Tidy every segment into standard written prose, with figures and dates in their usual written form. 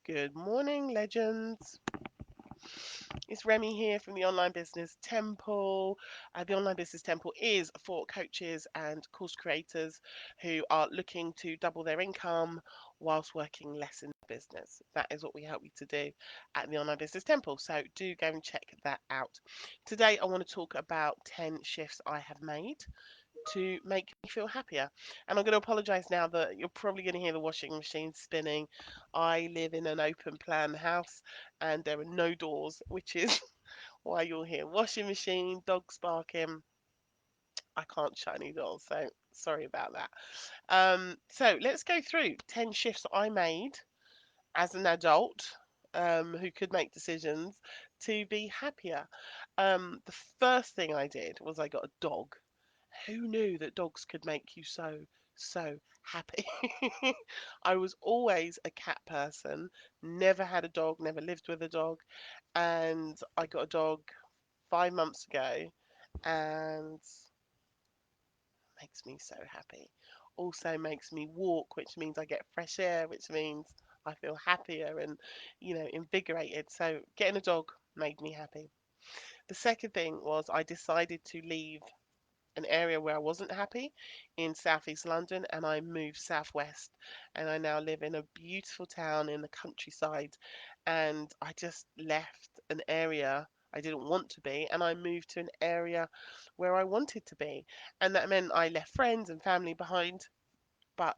Good morning, legends. It's Remi here from the Online Business Temple. The Online Business Temple is for coaches and course creators who are looking to double their income whilst working less in business. That is what we help you to do at the Online Business Temple. So do go and check that out. Today, I want to talk about 10 shifts I have made to make me feel happier. And I'm going to apologize now that you're probably going to hear the washing machine spinning. I live in an open plan house and there are no doors, which is why you'll hear washing machine, dogs barking. I can't shut any doors, so sorry about that. So let's go through 10 shifts I made as an adult who could make decisions to be happier. The first thing I did was I got a dog. Who knew that dogs could make you so happy? I was always a cat person, never had a dog, never lived with a dog, and I got a dog 5 months ago and makes me so happy. Also makes me walk, which means I get fresh air, which means I feel happier and, invigorated. So getting a dog made me happy. The second thing was I decided to leave an area where I wasn't happy in southeast London and I moved southwest and I now live in a beautiful town in the countryside and I just left an area I didn't want to be and I moved to an area where I wanted to be, and that meant I left friends and family behind, but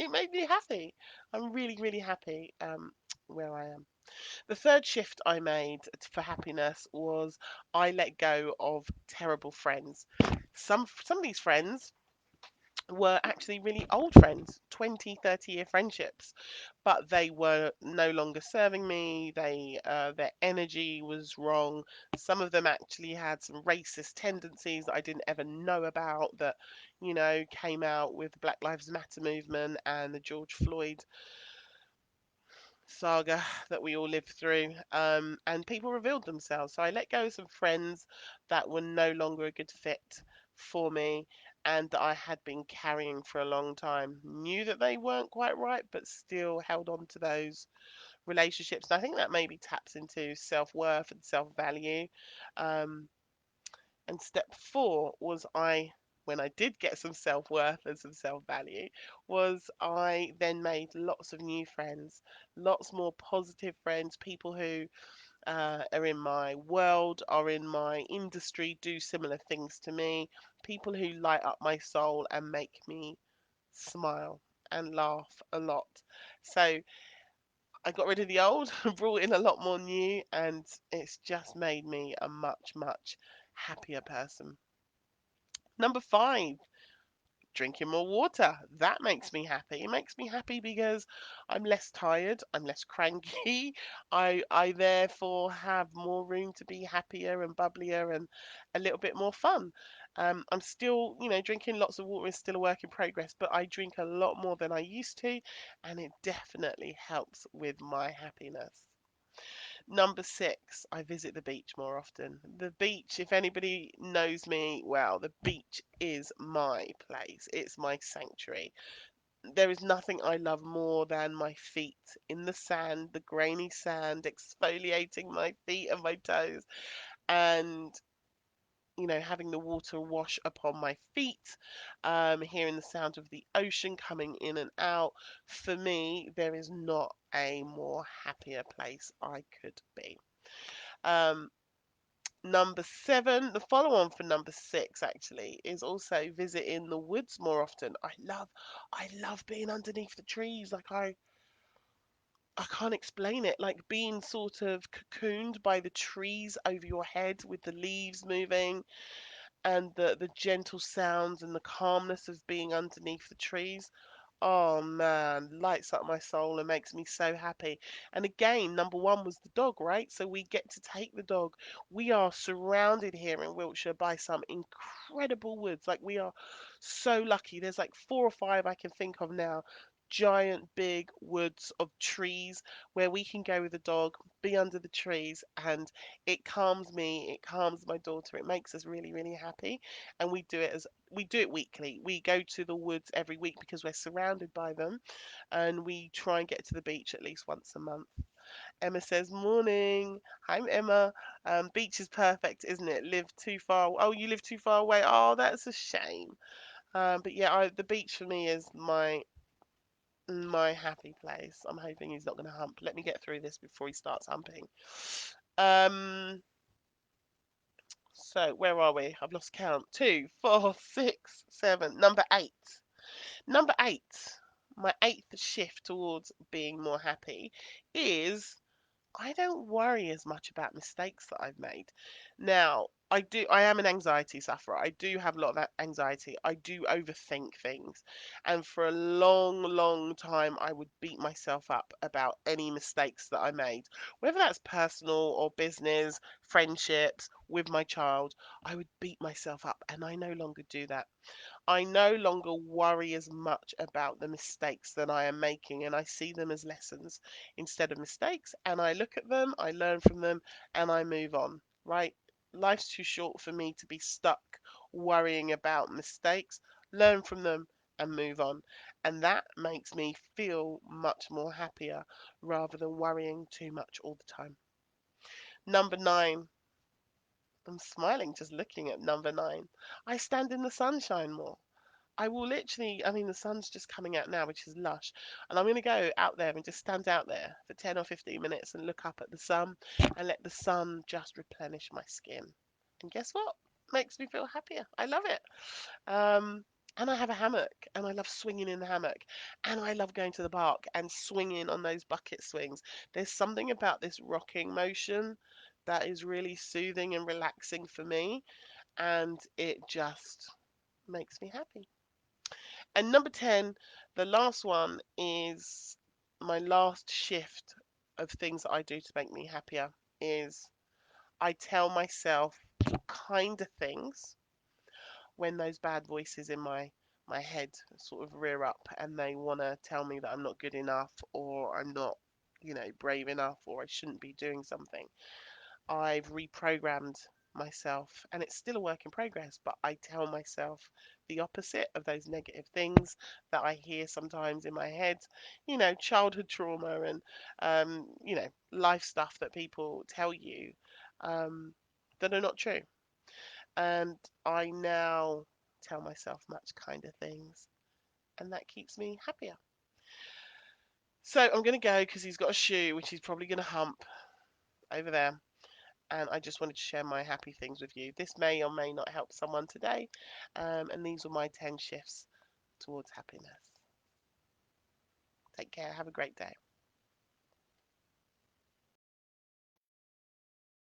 it made me happy. I'm really happy where I am. The third shift I made for happiness was I let go of terrible friends. Some of these friends were actually really old friends, 20, 30-year friendships, but they were no longer serving me. Their energy was wrong. Some of them actually had some racist tendencies that I didn't ever know about that, came out with the Black Lives Matter movement and the George Floyd saga that we all lived through, and people revealed themselves. So I let go of some friends that were no longer a good fit for me and that I had been carrying for a long time. Knew that they weren't quite right, but still held on to those relationships. And I think that maybe taps into self worth and self value. Um, and step four was when I did get some self worth and some self value, was I then made lots of new friends, lots more positive friends, people who are in my world, are in my industry, do similar things to me, people who light up my soul and make me smile and laugh a lot. So I got rid of the old, brought in a lot more new, and it's just made me a much happier person. Number five, drinking more water. That makes me happy. It makes me happy because I'm less tired, I'm less cranky. I therefore have more room to be happier and bubblier and a little bit more fun. I'm still, drinking lots of water is still a work in progress, but I drink a lot more than I used to, and it definitely helps with my happiness. Number six, I visit the beach more often. The beach, if anybody knows me well, the beach is my place. It's my sanctuary. There is nothing I love more than my feet in the sand, the grainy sand, exfoliating my feet and my toes, and having the water wash upon my feet, hearing the sound of the ocean coming in and out. For me, there is not a more happier place I could be. Um, Number seven, the follow on for number six actually is also visiting the woods more often. I love being underneath the trees. I can't explain it. Like being sort of cocooned by the trees over your head with the leaves moving and the gentle sounds and the calmness of being underneath the trees. Oh man, lights up my soul and makes me so happy. And again, number one was the dog, right? So we get to take the dog. We are surrounded here in Wiltshire by some incredible woods. Like we are so lucky. There's like four or five I can think of now giant big woods of trees where we can go with the dog, be under the trees, and it calms me, it calms my daughter, it makes us really, really happy. And we do it weekly. We go to the woods every week because we're surrounded by them, and we try and get to the beach at least once a month. Emma says, "Morning." Hi, Emma. Beach is perfect, isn't it? Live too far. Oh, you live too far away. Oh, that's a shame. But yeah, the beach for me is my happy place. I'm hoping he's not going to hump. Let me get through this before he starts humping. Um, so where are we? I've lost count. Two, four, six, seven. Number eight. Number eight. My eighth shift towards being more happy is I don't worry as much about mistakes that I've made. Now, I am an anxiety sufferer. I do have a lot of anxiety. I do overthink things. And for a long, long time, I would beat myself up about any mistakes that I made. Whether that's personal or business, friendships, with my child, I would beat myself up. And I no longer do that. I no longer worry as much about the mistakes that I am making, and I see them as lessons instead of mistakes. And I look at them, I learn from them, and I move on, right? Life's too short for me to be stuck worrying about mistakes. Learn from them and move on. And that makes me feel much more happier rather than worrying too much all the time. Number nine, I'm smiling just looking at number nine. I stand in the sunshine more. I will literally, I mean, the sun's just coming out now, which is lush. And I'm going to go out there and just stand out there for 10 or 15 minutes and look up at the sun and let the sun just replenish my skin. And guess what? Makes me feel happier. I love it. Um, and I have a hammock and I love swinging in the hammock. And I love going to the park and swinging on those bucket swings. There's something about this rocking motion that is really soothing and relaxing for me. And it just makes me happy. And number 10, the last one is my last shift of things that I do to make me happier is I tell myself kinder things when those bad voices in my head sort of rear up and they want to tell me that I'm not good enough or I'm not, brave enough or I shouldn't be doing something. I've reprogrammed myself, and it's still a work in progress, but I tell myself the opposite of those negative things that I hear sometimes in my head, childhood trauma and, life stuff that people tell you um, that are not true. And I now tell myself much kinder things, and that keeps me happier. So I'm going to go because he's got a shoe, which he's probably going to hump over there. And I just wanted to share my happy things with you. This may or may not help someone today, and these were my 10 shifts towards happiness. Take care. Have a great day.